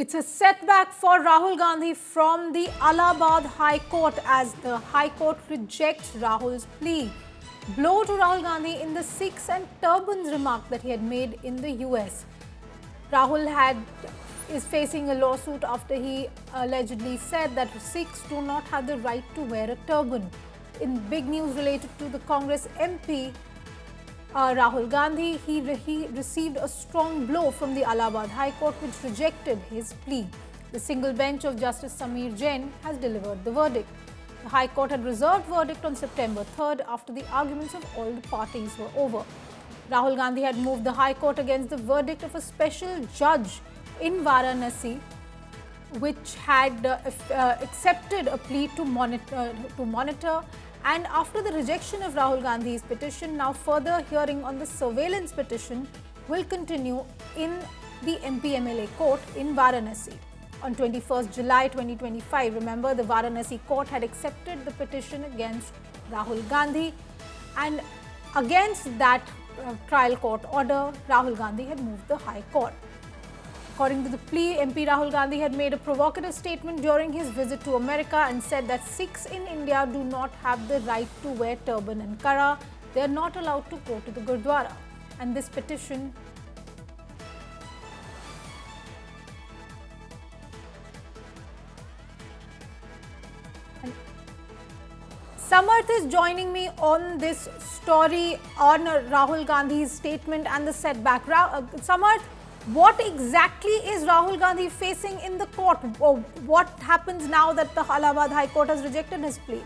It's a setback for Rahul Gandhi from the Allahabad High Court as the High Court rejects Rahul's plea. Blow to Rahul Gandhi in the Sikhs and turbans remark that he had made in the US. Rahul is facing a lawsuit after he allegedly said that Sikhs do not have the right to wear a turban. In big news related to the Congress MP, Rahul Gandhi, he received a strong blow from the Allahabad High Court, which rejected his plea. The single bench of Justice Sameer Jain has delivered the verdict. The High Court had reserved verdict on September 3rd after the arguments of all the parties were over. Rahul Gandhi had moved the High Court against the verdict of a special judge in Varanasi, which had accepted a plea to monitor. And after the rejection of Rahul Gandhi's petition, now further hearing on the surveillance petition will continue in the MP-MLA court in Varanasi. On 21st July 2025, remember, the Varanasi court had accepted the petition against Rahul Gandhi, and against that trial court order, Rahul Gandhi had moved the High Court. According to the plea, MP Rahul Gandhi had made a provocative statement during his visit to America and said that Sikhs in India do not have the right to wear turban and kara. They are not allowed to go to the Gurdwara. And this petition Samarth is joining me on this story on Rahul Gandhi's statement and the setback. Samarth, what exactly is Rahul Gandhi facing in the court? What happens now that the Allahabad High Court has rejected his plea?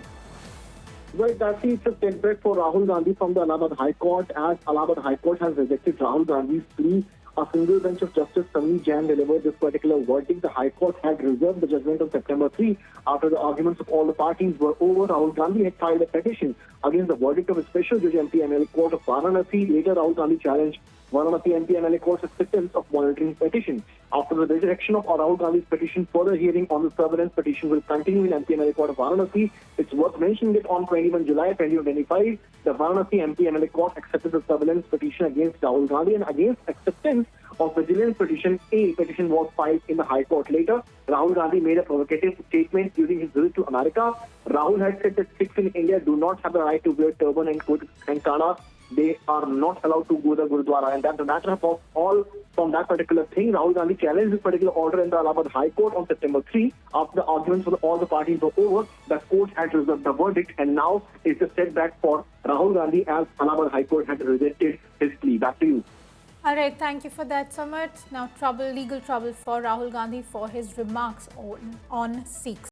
Well, Darcy, it's a setback for Rahul Gandhi from the Allahabad High Court, as Allahabad High Court has rejected Rahul Gandhi's plea. A single bench of Justice Sameer Jain delivered this particular verdict. The High Court had reserved the judgment on September 3 after the arguments of all the parties were over. Rahul Gandhi had filed a petition against the verdict of a special judge MP-MLA court of Varanasi. Later, Rahul Gandhi challenged Varanasi MP-MLA court's acceptance of monitoring petition. After the rejection of Rahul Gandhi's petition, further hearing on the surveillance petition will continue in MP-MLA court of Varanasi. It's worth mentioning that on 21 July 2025, the Varanasi MP-MLA court accepted the surveillance petition against Rahul Gandhi, and against acceptance of vigilance petition, a petition was filed in the High Court. Later, Rahul Gandhi made a provocative statement during his visit to America. Rahul had said that Sikhs in India do not have the right to wear turban and kara. They are not allowed to go to the Gurdwara, and that's the matter of all from that particular thing. Rahul Gandhi challenged this particular order in the Allahabad High Court on September 3 after the arguments for all the parties were over. The court had reserved the verdict, and now it's a setback for Rahul Gandhi as Allahabad High Court had rejected his plea. Back to you. All right, thank you for that, Samarth. Now legal trouble for Rahul Gandhi for his remarks on Sikhs.